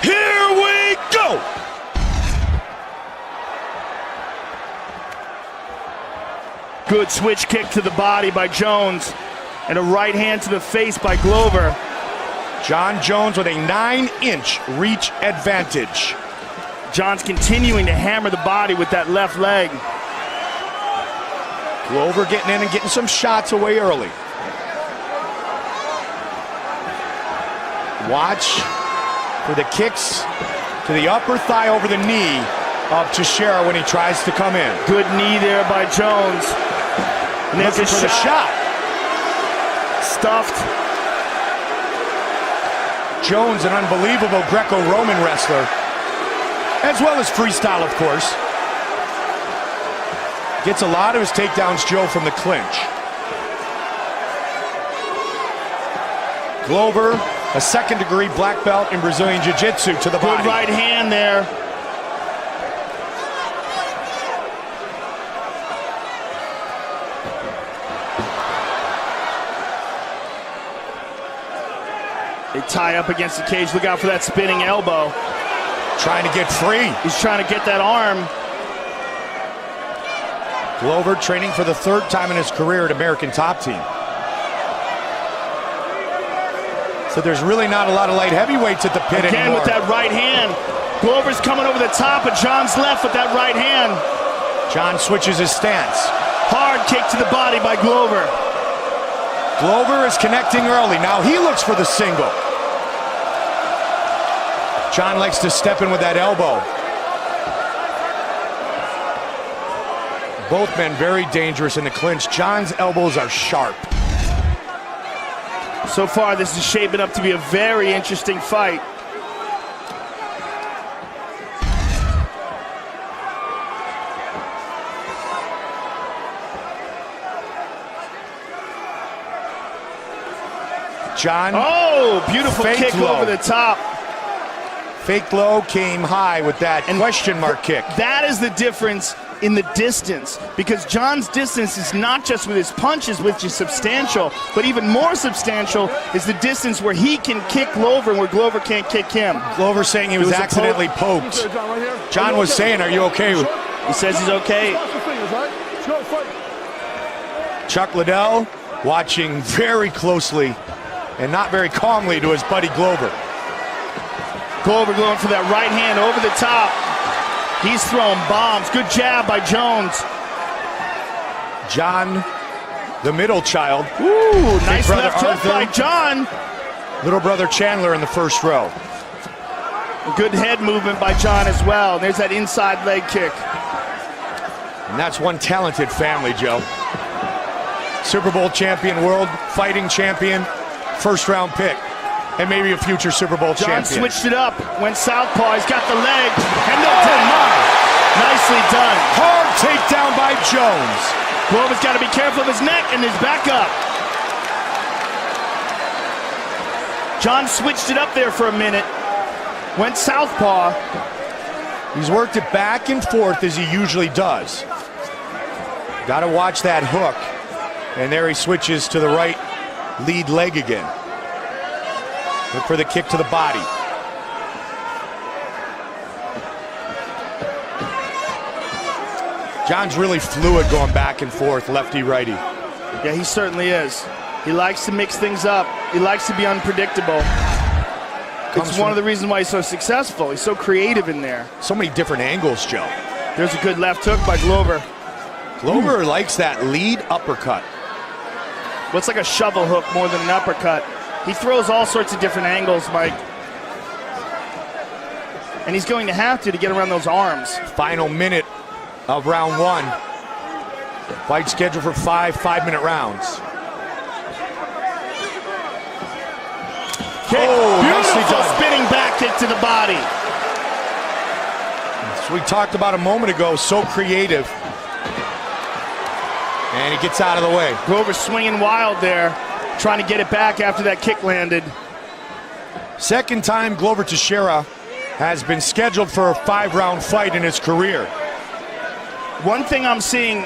Here we go! Good switch kick to the body by Jones, and a right hand to the face by Glover. Jon Jones with a 9-inch reach advantage. John's continuing to hammer the body with that left leg. Glover getting in and getting some shots away early. Watch for the kicks to the upper thigh over the knee of Texeira when he tries to come in. Good knee there by Jones. And there's Looking for the shot. Stuffed. Jones, an unbelievable Greco-Roman wrestler, as well as freestyle, of course. Gets a lot of his takedowns, Joe, from the clinch. Glover, a second-degree black belt in Brazilian Jiu-Jitsu to the body. Good right hand there. They tie up against the cage. Look out for that spinning elbow. Trying to get free. He's trying to get that arm. Glover training for the third time in his career at American Top Team. So there's really not a lot of light heavyweights at the pit Again anymore. with that right hand. Glover's coming over the top, but John's left with that right hand. John switches his stance. Hard kick to the body by Glover. Glover is connecting early. Now he looks for the single. John likes to step in with that elbow. Both men very dangerous in the clinch. John's elbows are sharp. So far, this is shaping up to be a very interesting fight. John. Oh, beautiful kick low. over the top. Fake low came high with that question mark kick. That is the difference in the distance, because John's distance is not just with his punches, which is substantial, but even more substantial is the distance where he can kick Glover and where Glover can't kick him. Glover saying he was accidentally poked. John was saying, are you okay? He says he's okay. Chuck Liddell watching very closely and not very calmly to his buddy Glover. Glover going for that right hand over the top. He's throwing bombs. Good jab by Jones. John, the middle child. Ooh, nice left hook Arthur. by John. Little brother Chandler in the first row. Good head movement by John as well. There's that inside leg kick. And that's one talented family, Joe. Super Bowl champion, world fighting champion, first round pick, and maybe a future Super Bowl John champion. switched it up, went southpaw, he's got the leg, and nicely done. Hard takedown by Jones. Glover's got to be careful of his neck and his back up. John switched it up there for a minute, went southpaw. He's worked it back and forth as he usually does. Got to watch that hook. And there he switches to the right lead leg again. Look for the kick to the body. John's really fluid going back and forth, lefty-righty. Yeah, he certainly is. He likes to mix things up. He likes to be unpredictable. It's one of the reasons why he's so successful. He's so creative in there. So many different angles, Joe. There's a good left hook by Glover. Glover likes that lead uppercut. Looks like a shovel hook more than an uppercut. He throws all sorts of different angles, Mike. And he's going to have to get around those arms. Final minute of round one. Fight scheduled for 5 5-minute rounds. Beautiful spinning back kick to the body. So we talked about a moment ago, so creative. And he gets out of the way. Glover swinging wild there, trying to get it back after that kick landed. Second time Glover Texeira has been scheduled for a 5-round fight in his career. One thing I'm seeing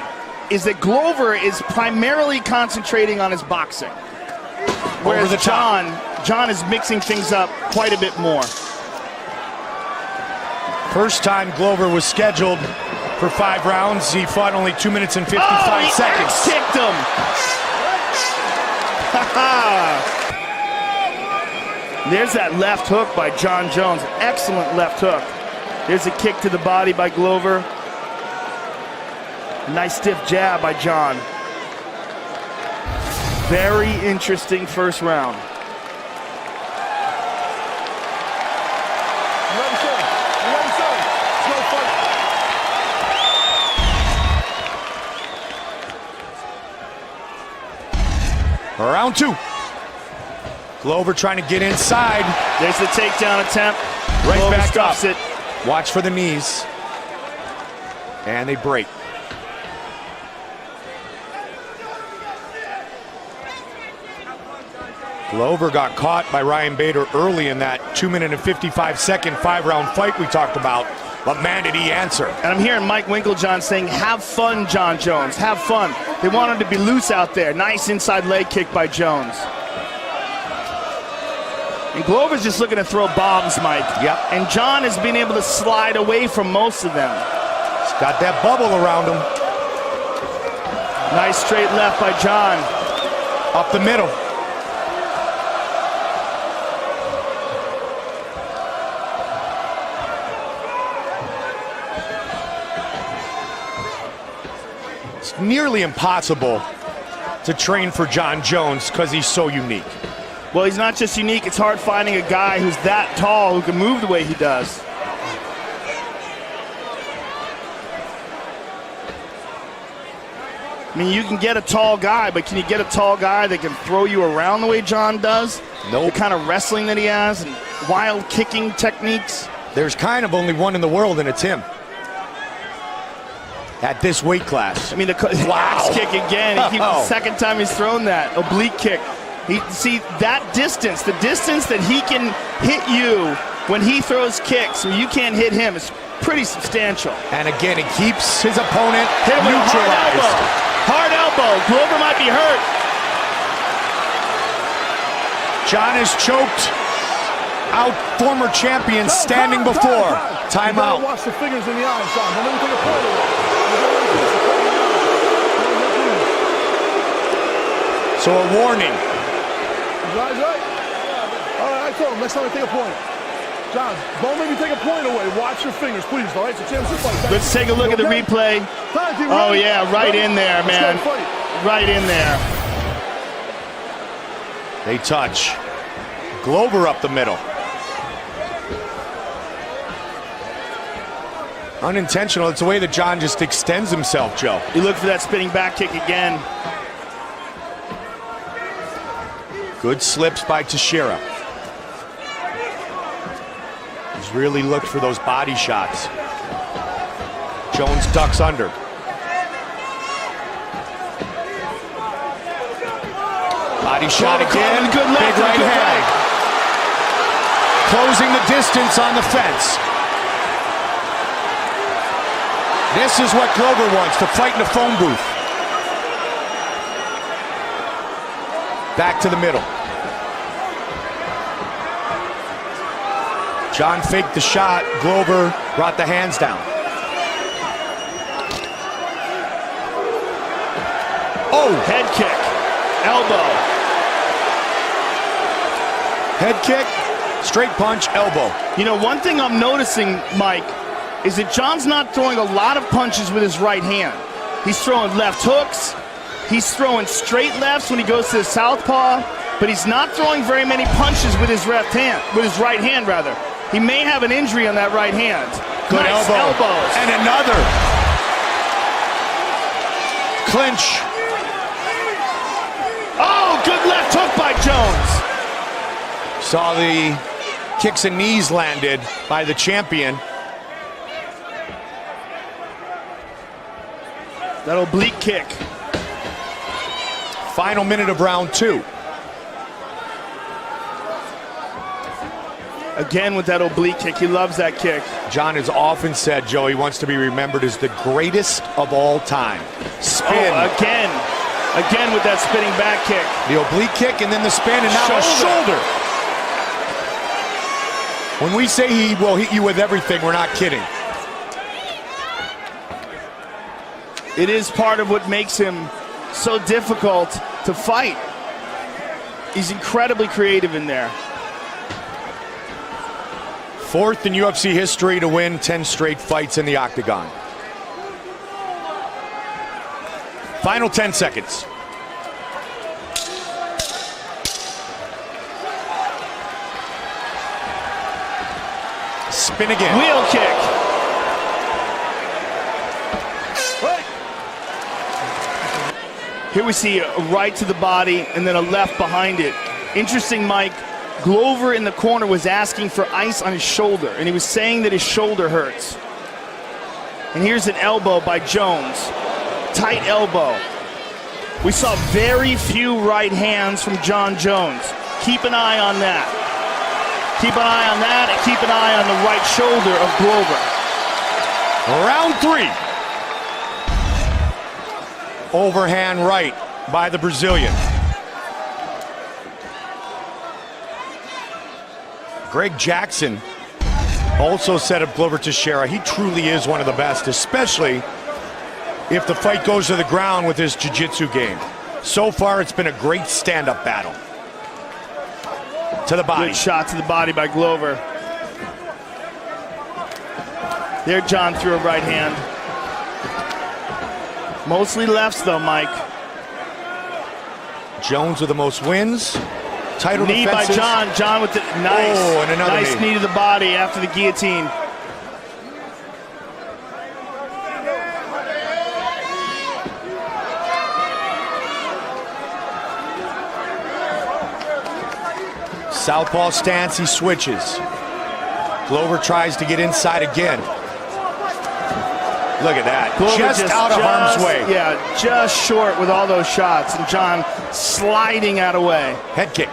is that Glover is primarily concentrating on his boxing. Whereas John is mixing things up quite a bit more. First time Glover was scheduled for 5 rounds, he fought only 2 minutes and 55 seconds. Kicked him. There's that left hook by Jon Jones. Excellent left hook. There's a kick to the body by Glover. Nice stiff jab by Jon. Very interesting first round. Round 2. Glover trying to get inside. There's the takedown attempt. Right Glover back stops up. it. Watch for the knees. And they break. Glover got caught by Ryan Bader early in that 2 minute and 55 second 5-round fight we talked about. But man, did he answer. And I'm hearing Mike Winklejohn saying, have fun, Jon Jones, have fun. They want him to be loose out there. Nice inside leg kick by Jones. And Glover's just looking to throw bombs, Mike. Yep. And Jon has been able to slide away from most of them. He's got that bubble around him. Nice straight left by Jon. Up the middle. It's nearly impossible to train for Jon Jones because he's so unique. Well, he's not just unique. It's hard finding a guy who's that tall who can move the way he does. I mean, you can get a tall guy, but can you get a tall guy that can throw you around the way Jon does? Nope. The kind of wrestling that he has and wild kicking techniques. There's kind of only one in the world, and it's him. At this weight class. I mean, the axe kick again. He keeps the second time he's thrown that oblique kick. See that distance, the distance that he can hit you when he throws kicks, where you can't hit him, is pretty substantial. And again, he keeps his opponent hit him with neutralized. a hard elbow. Glover might be hurt. Jon is choked out former champion standing before. Timeout. Watch the fingers in the eyes, Jon. Don't let me take a point away. So a warning. Right. All right, I told him next time I take a point. Jon, don't make me take a point away. Watch your fingers, please. All right, it's a championship fight. Let's take a look at the replay. Oh yeah, right in there, man. Right in there. They touch. Glover up the middle. Unintentional. It's the way that Jon just extends himself, Joe. You look for that spinning back kick again. Good slips by Texeira. He's really looked for those body shots. Jones ducks under. Body shot again. Good left. Big right hand. Closing the distance on the fence. This is what Glover wants, to fight in the phone booth. Back to the middle. Jon faked the shot. Glover brought the hands down. Oh! Head kick. Elbow. Head kick, straight punch, elbow. You know, one thing I'm noticing, Mike, is that Jon's not throwing a lot of punches with his right hand. He's throwing left hooks. He's throwing straight lefts when he goes to the southpaw, but he's not throwing very many punches with his right hand. Rather. He may have an injury on that right hand. Good nice elbows. And another. Clinch. Oh, good left hook by Jones. Saw the kicks and knees landed by the champion. That oblique kick. Final minute of round 2. Again with that oblique kick. He loves that kick. Jon has often said, Joe, he wants to be remembered as the greatest of all time. Spin. Oh, again with that spinning back kick. The oblique kick and then the spin, and now a shoulder. When we say he will hit you with everything, we're not kidding. It is part of what makes him so difficult to fight. He's incredibly creative in there. Fourth in UFC history to win 10 straight fights in the octagon. Final 10 seconds. Spin again. Wheel kick. Here we see a right to the body and then a left behind it. Interesting, Mike. Glover in the corner was asking for ice on his shoulder, and he was saying that his shoulder hurts. And here's an elbow by Jones. Tight elbow. We saw very few right hands from Jon Jones. Keep an eye on that. Keep an eye on that, and keep an eye on the right shoulder of Glover. Round 3. Overhand right by the Brazilian. Greg Jackson also said of Glover Texeira, he truly is one of the best, especially if the fight goes to the ground with his jiu-jitsu game. So far, it's been a great stand-up battle. To the body. Good shot to the body by Glover. There, Jon threw a right hand. Mostly lefts, though, Mike. Jones with the most wins. Title knee defenses. by Jon. Jon with the nice, and another nice knee to the body after the guillotine. Southpaw stance, he switches. Glover tries to get inside again. Look at that, Glover just out of harm's way. Yeah, just short with all those shots, and Jon sliding out of way. Head kick.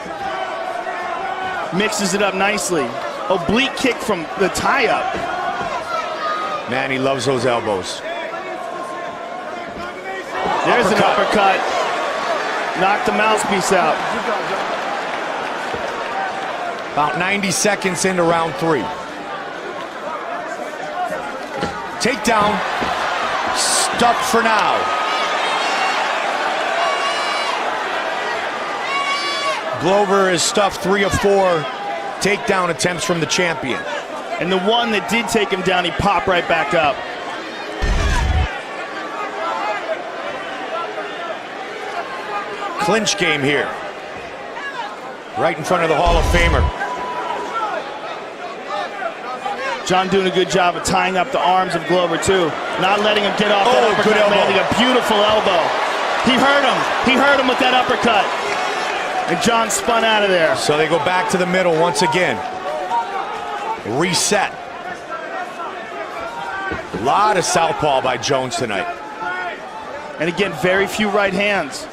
Mixes it up nicely. Oblique kick from the tie-up. Man, he loves those elbows. There's an uppercut. Knocked the mouthpiece out. About 90 seconds into round 3. Takedown, stuffed for now. Glover has stuffed 3 of 4 takedown attempts from the champion. And the one that did take him down, he popped right back up. Clinch game here. Right in front of the Hall of Famer. Jon doing a good job of tying up the arms of Glover, too. Not letting him get off that uppercut, good elbow. landing a beautiful elbow. He hurt him. He hurt him with that uppercut. And Jon spun out of there. So they go back to the middle once again. Reset. A lot of southpaw by Jones tonight. And again, very few right hands.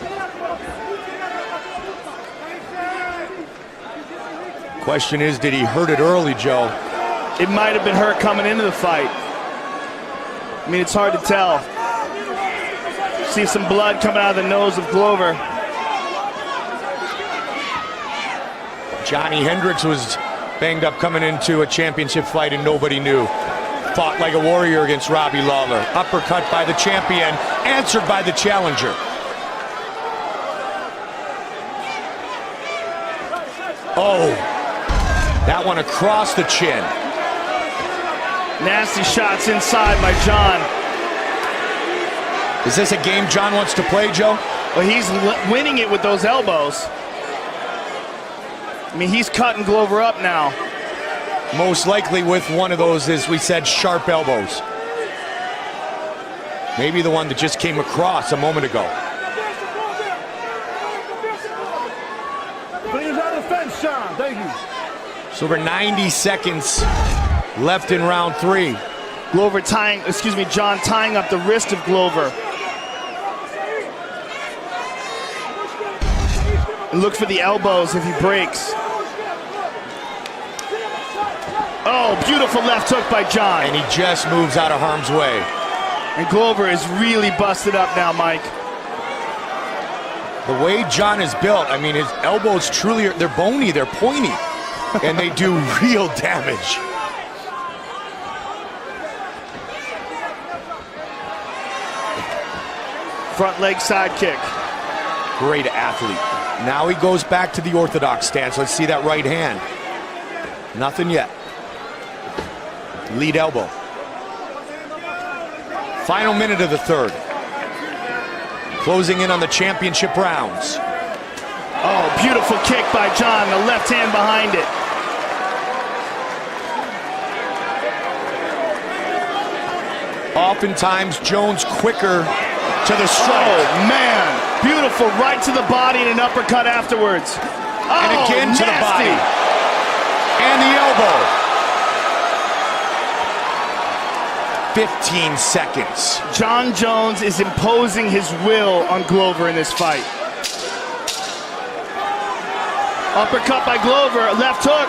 Question is, did he hurt it early, Joe? It might have been hurt coming into the fight. I mean, it's hard to tell. See some blood coming out of the nose of Glover. Johnny Hendricks was banged up coming into a championship fight and nobody knew. Fought like a warrior against Robbie Lawler. Uppercut by the champion, answered by the challenger. Oh, that one across the chin. Nasty shots inside by Jon. Is this a game Jon wants to play, Joe? Well, he's winning it with those elbows. I mean, he's cutting Glover up now. Most likely with one of those, as we said, sharp elbows. Maybe the one that just came across a moment ago. Fingers on the fence, Jon. Thank you. So over 90 seconds left in round 3. Jon tying up the wrist of Glover. And look for the elbows if he breaks. Oh, beautiful left hook by Jon. And he just moves out of harm's way. And Glover is really busted up now, Mike. The way Jon is built, I mean, his elbows truly, they're bony, they're pointy. and they do real damage. Front leg side kick. Great athlete. Now he goes back to the orthodox stance. Let's see that right hand. Nothing yet. Lead elbow. Final minute of the third. Closing in on the championship rounds. Oh, beautiful kick by John, the left hand behind it. Oftentimes, Jones quicker to the strike. Oh, man. Beautiful, right to the body and an uppercut afterwards. Oh, and again to nasty. the body. And the elbow. 15 seconds. John Jones is imposing his will on Glover in this fight. Uppercut by Glover, left hook.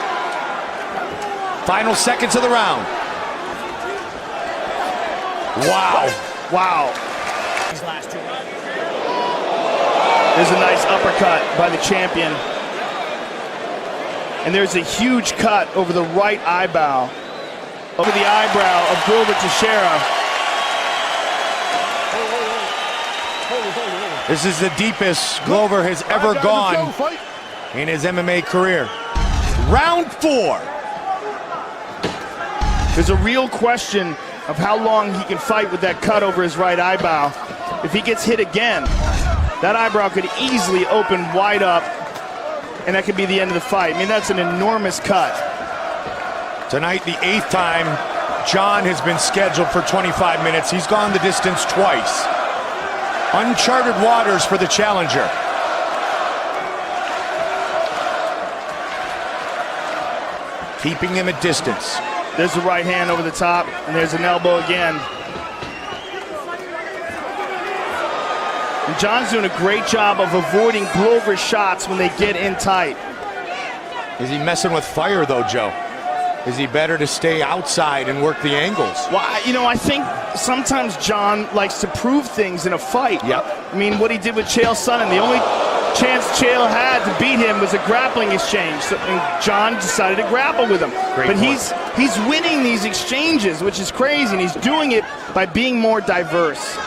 Final seconds of the round. Wow. Wow. There's a nice uppercut by the champion. And there's a huge cut over the right eyebrow. Over the eyebrow of Glover Texeira. This is the deepest Glover has ever gone in his MMA career. Round 4. There's a real question of how long he can fight with that cut over his right eyebrow. If he gets hit again, that eyebrow could easily open wide up, and that could be the end of the fight. I mean, that's an enormous cut. Tonight, the 8th time John has been scheduled for 25 minutes. He's gone the distance twice. Uncharted waters for the challenger. Keeping him at distance. There's the right hand over the top, and there's an elbow again. And John's doing a great job of avoiding Glover's shots when they get in tight. Is he messing with fire, though, Joe? Is he better to stay outside and work the angles? Well, you know, I think sometimes John likes to prove things in a fight. Yep. I mean, what he did with Chael Sonnen, the only chance Chael had to beat him was a grappling exchange. So, and John decided to grapple with him. Great but point. he's winning these exchanges, which is crazy, and he's doing it by being more diverse.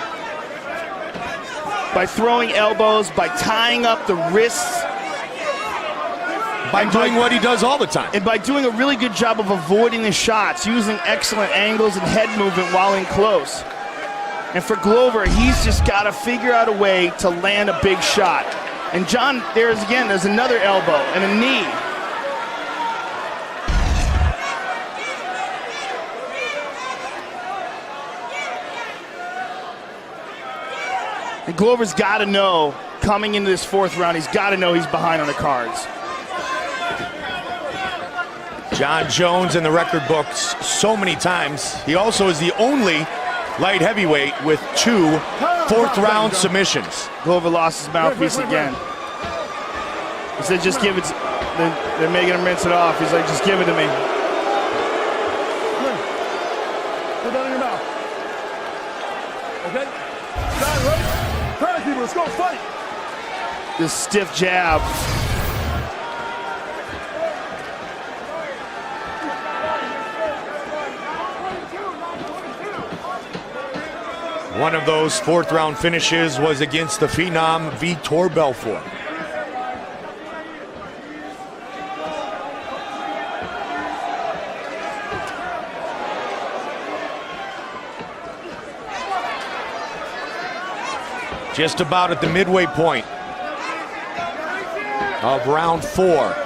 By throwing elbows, by tying up the wrists. By doing what he does all the time. And by doing a really good job of avoiding the shots, using excellent angles and head movement while in close. And for Glover, he's just got to figure out a way to land a big shot. And John, there's another elbow and a knee. And Glover's got to know, coming into this 4th round, he's got to know he's behind on the cards. John Jones in the record books so many times. He also is the only light heavyweight with 2 4th-round submissions. Glover lost his mouthpiece again. He said, just give it. They're making him rinse it off. He's like, just give it to me. Put that in your mouth. Okay? Got it, right? Try to keep it. Let's go fight. This stiff jab. One of those 4th-round finishes was against the Phenom Vitor Belfort. Just about at the midway point of round 4.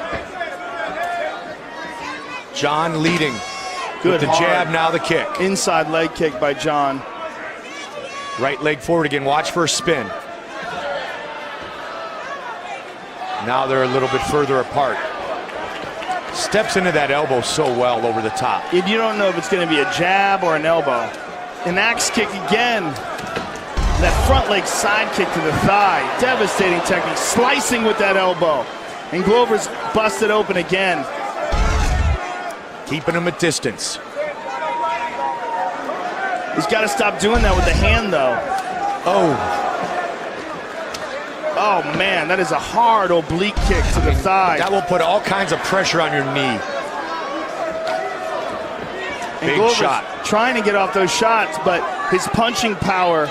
John leading. Good, with the jab, now the kick. Inside leg kick by John. Right leg forward again, watch for a spin. Now they're a little bit further apart. Steps into that elbow so well over the top. And you don't know if it's going to be a jab or an elbow. An axe kick again. That front leg side kick to the thigh. Devastating technique, slicing with that elbow. And Glover's busted open again. Keeping him at distance. He's got to stop doing that with the hand, though. Oh. Oh, man, that is a hard oblique kick to the thigh. That will put all kinds of pressure on your knee. And Big Glover's shot. trying to get off those shots, but his punching power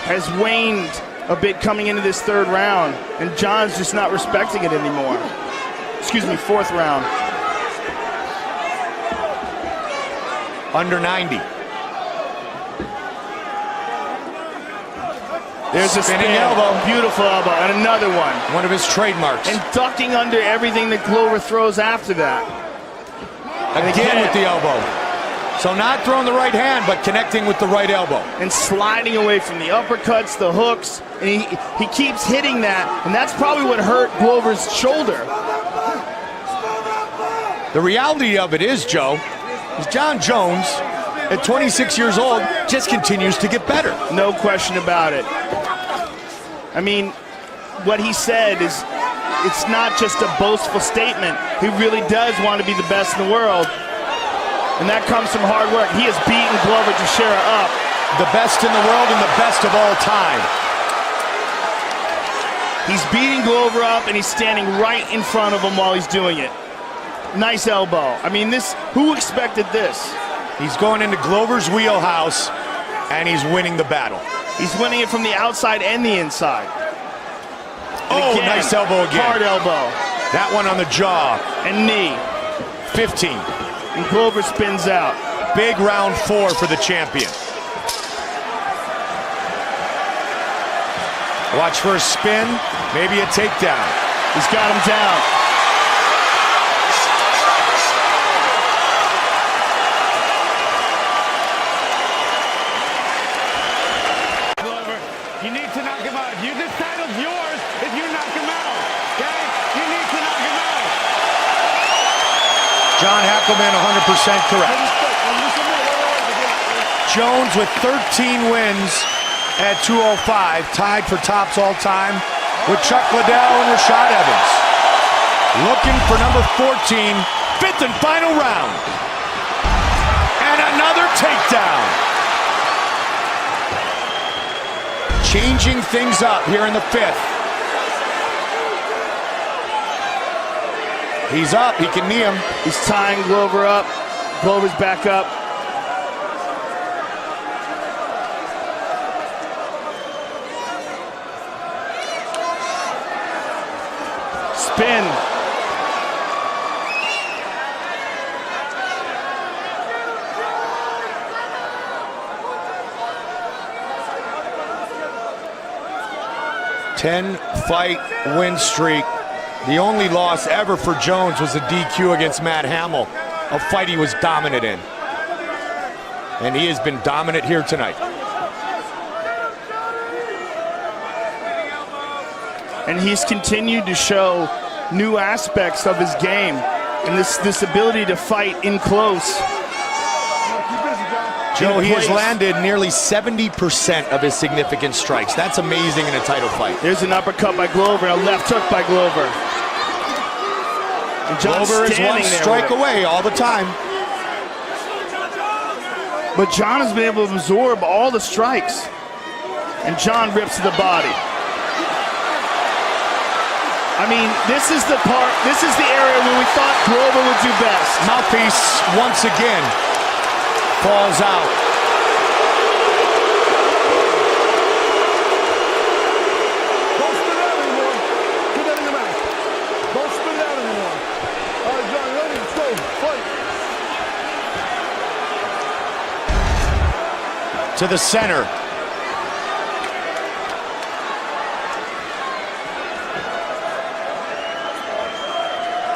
has waned a bit coming into this third round, and John's just not respecting it anymore. Excuse me, fourth round. Under 90. There's a spinning spin. elbow. Beautiful elbow, and another one. One of his trademarks. And ducking under everything that Glover throws after that. Again with the elbow. So not throwing the right hand, but connecting with the right elbow. And sliding away from the uppercuts, the hooks, and he keeps hitting that, and that's probably what hurt Glover's shoulder. The reality of it is, Joe, is John Jones, at 26 years old, just continues to get better. No question about it. I mean, what he said is, it's not just a boastful statement. He really does want to be the best in the world. And that comes from hard work. He has beaten Glover Texeira up. The best in the world and the best of all time. He's beating Glover up, and he's standing right in front of him while he's doing it. Nice elbow. I mean, who expected this? He's going into Glover's wheelhouse, and he's winning the battle. He's winning it from the outside and the inside. And again, nice elbow again. Hard elbow. That one on the jaw. And knee. 15. And Glover spins out. Big round 4 for the champion. Watch for a spin, maybe a takedown. He's got him down. Glover, you need to knock him out. This title's yours if you knock him out. Okay? You need to knock him out. John Hackleman 100% correct. Jones with 13 wins at 205, tied for tops all time with Chuck Liddell and Rashad Evans. Looking for number 14, fifth and final round. And another takedown. Changing things up here in the fifth. He's up, he can knee him. He's tying Glover up. Glover's back up. Spin. Ten-fight win streak. The only loss ever for Jones was a DQ against Matt Hamill, a fight he was dominant in. And he has been dominant here tonight. And he's continued to show new aspects of his game and this ability to fight in close. Joe, he has landed nearly 70% of his significant strikes. That's amazing in a title fight. There's an uppercut by Glover, a left hook by Glover. And Glover is one strike away all the time. But John has been able to absorb all the strikes. And John rips to the body. I mean, this is the area where we thought Glover would do best. Mouthpiece once again falls out. Don't spit it out anymore. Put that in your mouth. Don't spit it out anymore. All right, John, ready? Let's go. Fight. To the center.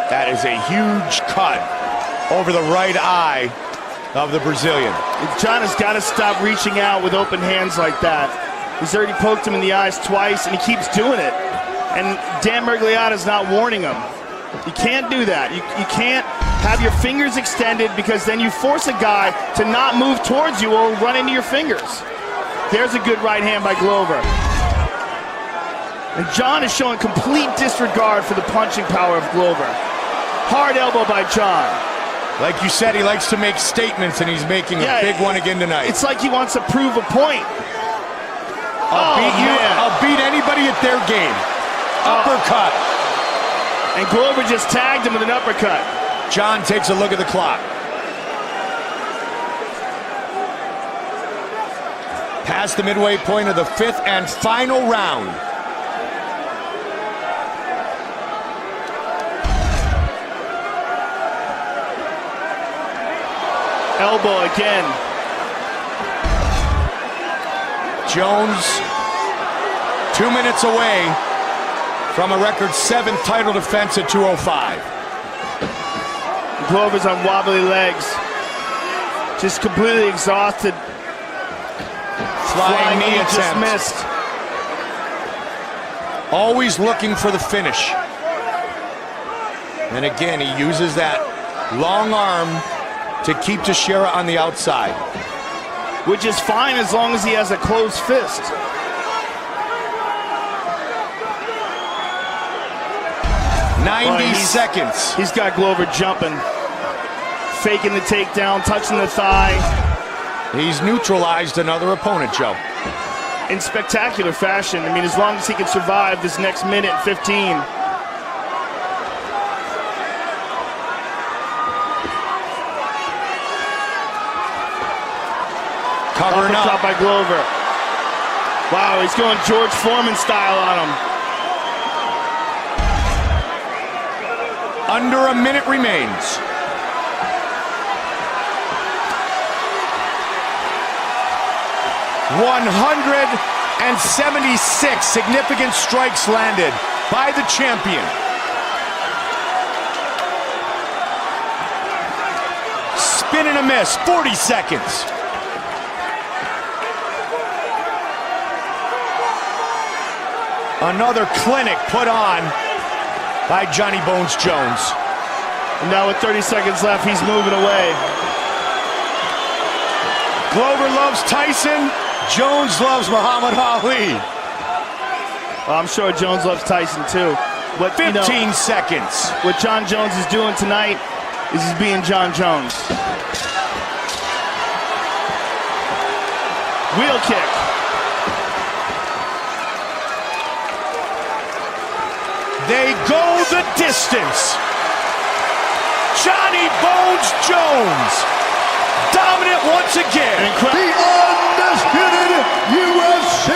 That is a huge cut over the right eye of the Brazilian. John has got to stop reaching out with open hands like that. He's already poked him in the eyes twice, and he keeps doing it. And Dan Mergliotta's not warning him. You can't do that. You can't have your fingers extended, because then you force a guy to not move towards you or run into your fingers. There's a good right hand by Glover. And John is showing complete disregard for the punching power of Glover. Hard elbow by John. Like you said, he likes to make statements, and he's making a big one again tonight. It's like he wants to prove a point. I'll beat anybody at their game. Uppercut. And Glover just tagged him with an uppercut. John takes a look at the clock. Past the midway point of the 5th and final round. Elbow again. Jones 2 minutes away from a record 7th title defense at 205. Glover's on wobbly legs. Just completely exhausted. Flying knee attempt. Just missed. Always looking for the finish. And again, he uses that long arm to keep Texeira on the outside. Which is fine as long as he has a closed fist. Seconds. He's got Glover jumping. Faking the takedown, touching the thigh. He's neutralized another opponent, Joe. In spectacular fashion. I mean, as long as he can survive this next minute 15. Covering up by Glover. Wow, he's going George Foreman style on him. Under a minute remains. $176 significant strikes landed by the champion. Spin and a miss, 40 seconds. Another clinic put on by Johnny Bones Jones. And now with 30 seconds left, he's moving away. Glover loves Tyson. Jones loves Muhammad Ali. Well, I'm sure Jones loves Tyson too. But 15 seconds. What John Jones is doing tonight is he's being John Jones. Wheel kick. They go the distance. Johnny Bones Jones, dominant once again. The undisputed UFC